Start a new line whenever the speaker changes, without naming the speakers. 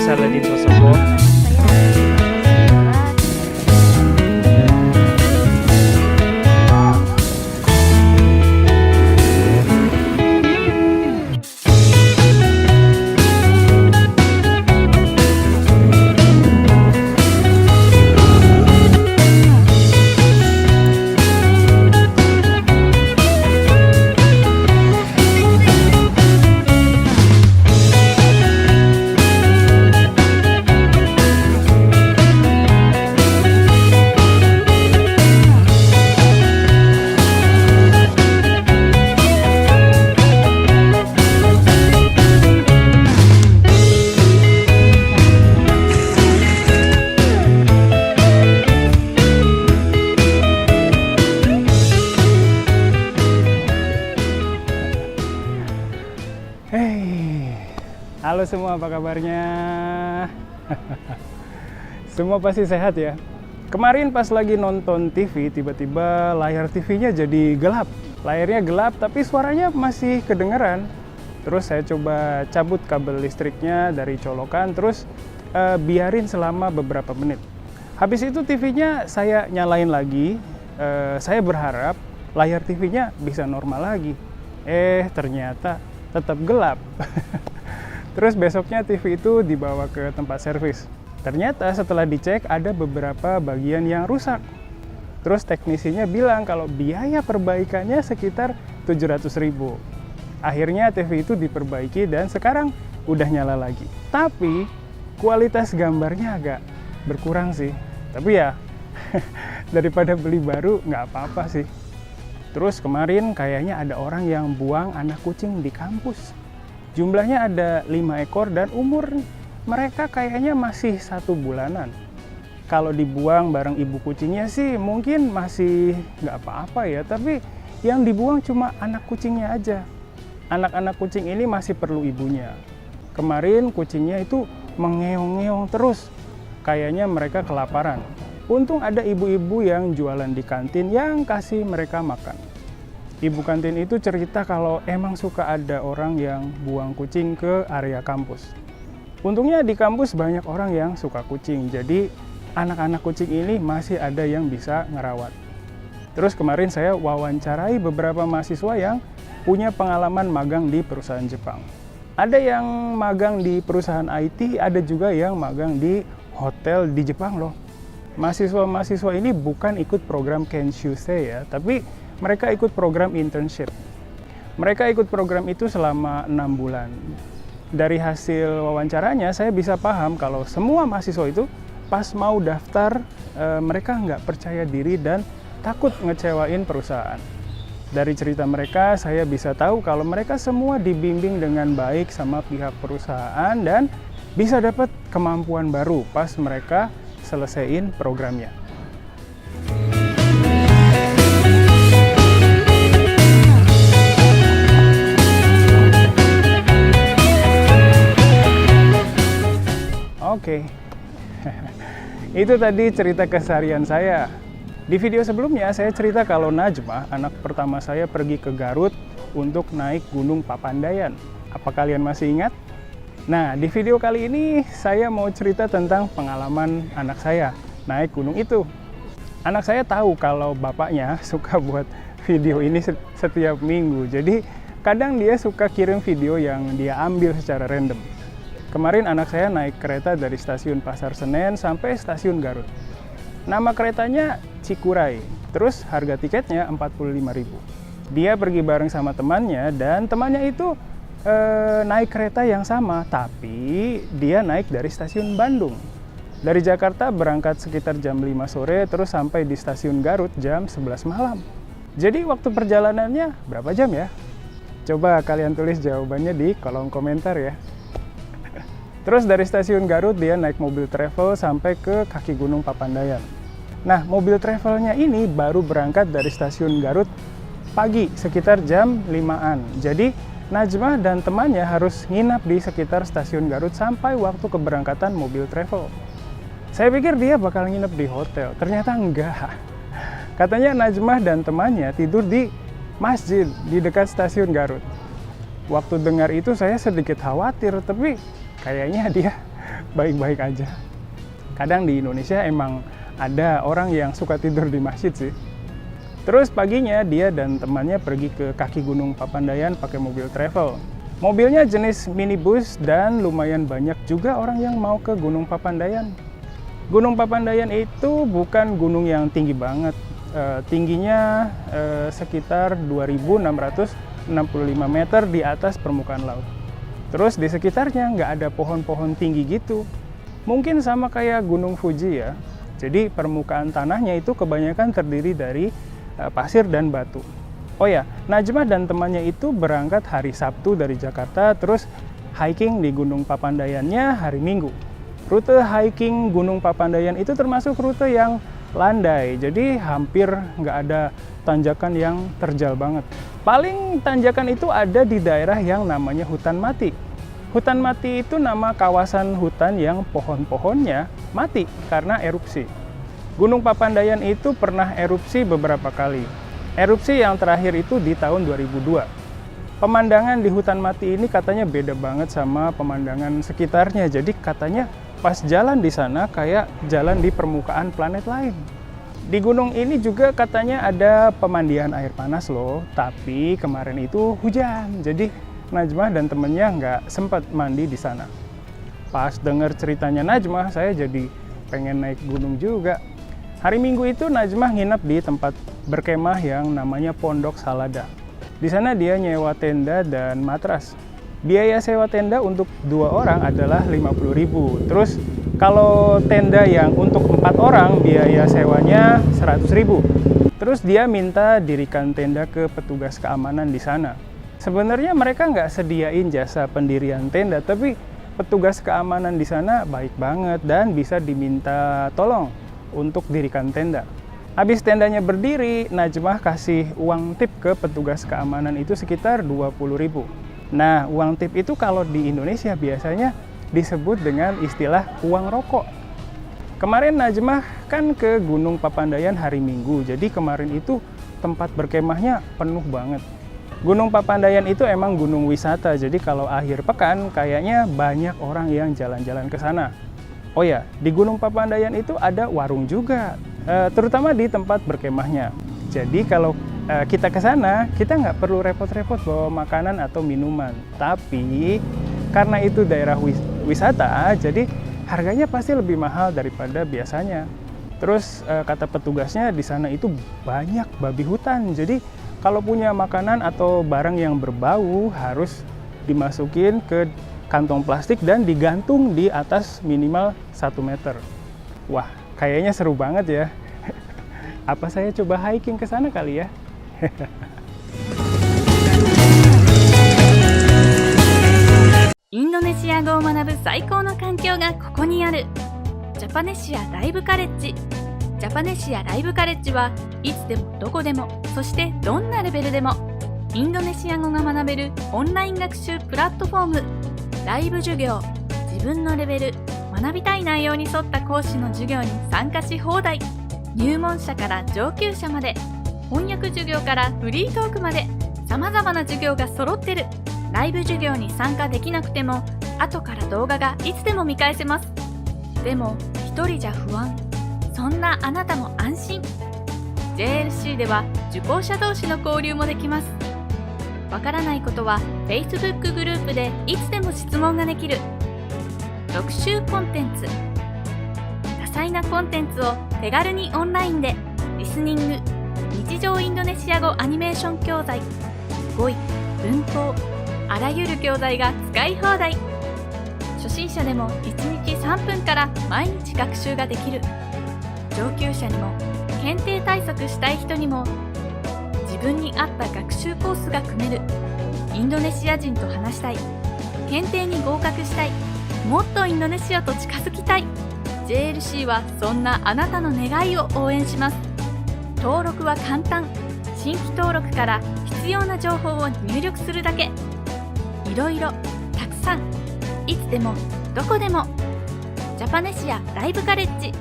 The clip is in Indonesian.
Saladin Sosopo. Halo semua, apa kabarnya? Semua pasti sehat ya? Kemarin pas lagi nonton TV, tiba-tiba layar TV-nya jadi gelap. Layarnya gelap, tapi suaranya masih kedengeran. Terus saya coba cabut kabel listriknya dari colokan, terus biarin selama beberapa menit. Habis itu TV-nya saya nyalain lagi. Saya berharap layar TV-nya bisa normal lagi. Ternyata tetap gelap. Terus besoknya TV itu dibawa ke tempat servis. Ternyata setelah dicek ada beberapa bagian yang rusak. Terus teknisinya bilang kalau biaya perbaikannya sekitar 700.000. Akhirnya TV itu diperbaiki dan sekarang udah nyala lagi. Tapi kualitas gambarnya agak berkurang sih. Tapi ya daripada beli baru nggak apa-apa sih. Terus kemarin kayaknya ada orang yang buang anak kucing di kampus. Jumlahnya ada 5 ekor dan umur mereka kayaknya masih 1 bulanan. Kalau dibuang bareng ibu kucingnya sih mungkin masih nggak apa-apa ya, tapi yang dibuang cuma anak kucingnya aja. Anak-anak kucing ini masih perlu ibunya. Kemarin kucingnya itu mengeong-ngeong terus, kayaknya mereka kelaparan. Untung ada ibu-ibu yang jualan di kantin yang kasih mereka makan. Ibu kantin itu cerita kalau emang suka ada orang yang buang kucing ke area kampus. Untungnya di kampus banyak orang yang suka kucing, jadi anak-anak kucing ini masih ada yang bisa ngerawat. Terus kemarin saya wawancarai beberapa mahasiswa yang punya pengalaman magang di perusahaan Jepang. Ada yang magang di perusahaan IT, ada juga yang magang di hotel di Jepang loh. Mahasiswa-mahasiswa ini bukan ikut program Kenshusei ya, tapi mereka ikut program internship. Mereka ikut program itu selama 6 bulan. Dari hasil wawancaranya, saya bisa paham kalau semua mahasiswa itu pas mau daftar, mereka nggak percaya diri dan takut ngecewain perusahaan. Dari cerita mereka, saya bisa tahu kalau mereka semua dibimbing dengan baik sama pihak perusahaan dan bisa dapat kemampuan baru pas mereka selesaiin programnya. Oke, itu tadi cerita keseharian saya. Di video sebelumnya saya cerita kalau Najmah, anak pertama saya, pergi ke Garut untuk naik Gunung Papandayan. Apa kalian masih ingat? Nah, di video kali ini saya mau cerita tentang pengalaman anak saya naik gunung itu. Anak saya tahu kalau bapaknya suka buat video ini setiap minggu, jadi kadang dia suka kirim video yang dia ambil secara random. Kemarin anak saya naik kereta dari stasiun Pasar Senen sampai stasiun Garut. Nama keretanya Cikuray, terus harga tiketnya 45.000. Dia pergi bareng sama temannya dan temannya itu naik kereta yang sama, tapi dia naik dari stasiun Bandung. Dari Jakarta berangkat sekitar jam 5 sore, terus sampai di stasiun Garut jam 11 malam. Jadi waktu perjalanannya berapa jam ya? Coba kalian tulis jawabannya di kolom komentar ya. Terus dari stasiun Garut dia naik mobil travel sampai ke kaki Gunung Papandayan. Nah, mobil travelnya ini baru berangkat dari stasiun Garut pagi, sekitar jam 5-an. Jadi Najmah dan temannya harus nginap di sekitar stasiun Garut sampai waktu keberangkatan mobil travel. Saya pikir dia bakal nginep di hotel, ternyata enggak. Katanya Najmah dan temannya tidur di masjid di dekat stasiun Garut. Waktu dengar itu saya sedikit khawatir, tapi kayaknya dia baik-baik aja. Kadang di Indonesia emang ada orang yang suka tidur di masjid sih. Terus paginya dia dan temannya pergi ke kaki Gunung Papandayan pakai mobil travel. Mobilnya jenis minibus dan lumayan banyak juga orang yang mau ke Gunung Papandayan. Gunung Papandayan itu bukan gunung yang tinggi banget. Tingginya sekitar 2.665 meter di atas permukaan laut. Terus di sekitarnya nggak ada pohon-pohon tinggi gitu. Mungkin sama kayak Gunung Fuji ya. Jadi permukaan tanahnya itu kebanyakan terdiri dari pasir dan batu. Oh ya, Najmah dan temannya itu berangkat hari Sabtu dari Jakarta, terus hiking di Gunung Papandayannya hari Minggu. Rute hiking Gunung Papandayan itu termasuk rute yang landai, jadi hampir nggak ada tanjakan yang terjal banget. Paling tanjakan itu ada di daerah yang namanya Hutan Mati. Hutan Mati itu nama kawasan hutan yang pohon-pohonnya mati karena erupsi. Gunung Papandayan itu pernah erupsi beberapa kali. Erupsi yang terakhir itu di tahun 2002. Pemandangan di Hutan Mati ini katanya beda banget sama pemandangan sekitarnya. Jadi katanya pas jalan di sana kayak jalan di permukaan planet lain. Di gunung ini juga katanya ada pemandian air panas loh, tapi kemarin itu hujan. Jadi Najmah dan temennya nggak sempat mandi di sana. Pas dengar ceritanya Najmah, saya jadi pengen naik gunung juga. Hari Minggu itu Najmah nginep di tempat berkemah yang namanya Pondok Salada. Di sana dia nyewa tenda dan matras. Biaya sewa tenda untuk 2 orang adalah 50.000. Terus kalau tenda yang untuk 4 orang biaya sewanya 100.000. Terus dia minta dirikan tenda ke petugas keamanan di sana. Sebenarnya mereka nggak sediain jasa pendirian tenda, tapi petugas keamanan di sana baik banget dan bisa diminta tolong untuk dirikan tenda. Habis tendanya berdiri, Najmah kasih uang tip ke petugas keamanan itu sekitar 20.000. Nah, uang tip itu kalau di Indonesia biasanya disebut dengan istilah uang rokok. Kemarin Najmah kan ke Gunung Papandayan hari Minggu, jadi kemarin itu tempat berkemahnya penuh banget. Gunung Papandayan itu emang gunung wisata, jadi kalau akhir pekan kayaknya banyak orang yang jalan-jalan ke sana. Oh ya, di Gunung Papandayan itu ada warung juga, terutama di tempat berkemahnya. Jadi kalau kita ke sana, kita nggak perlu repot-repot bawa makanan atau minuman. Tapi karena itu daerah wisata, jadi harganya pasti lebih mahal daripada biasanya. Terus kata petugasnya di sana itu banyak babi hutan. Jadi kalau punya makanan atau barang yang berbau harus dimasukin ke kantong plastik dan digantung di atas minimal 1 meter. Wah, kayaknya seru banget ya. Apa saya coba hiking ke sana kali ya?
インドネシア語を学ぶ最高の環境がここにある。ジャパネシアライブカレッジ。ジャパネシアライブカレッジはいつでもどこでも、そしてどんなレベルでもインドネシア語が学べるオンライン学習プラットフォーム。ライブ授業、自分のレベル、学びたい内容に沿った講師の授業に参加し放題。入門者から上級者まで、翻訳授業からフリートークまで様々な授業が揃ってる。ライブ授業に参加できなくても後から動画がいつでも見返せます。でも一人じゃ不安、そんなあなたも安心。 JLC では受講者同士の交流もできます。わからないことは Facebook グループでいつでも質問ができる。特集コンテンツ、多彩なコンテンツを手軽にオンラインでリスニング、日常インドネシア語アニメーション教材、語彙、文法、あらゆる教材が使い放題。初心者でも1日3分から毎日学習ができる。上級者にも検定対策したい人にも自分に合った学習コースが組める。インドネシア人と話したい、検定に合格したい、もっとインドネシアと近づきたい。 JLC はそんなあなたの願いを応援します。登録は簡単。新規登録から必要な情報を入力するだけ。いろいろたくさん、いつでもどこでも。ジャパネシアライブカレッジ。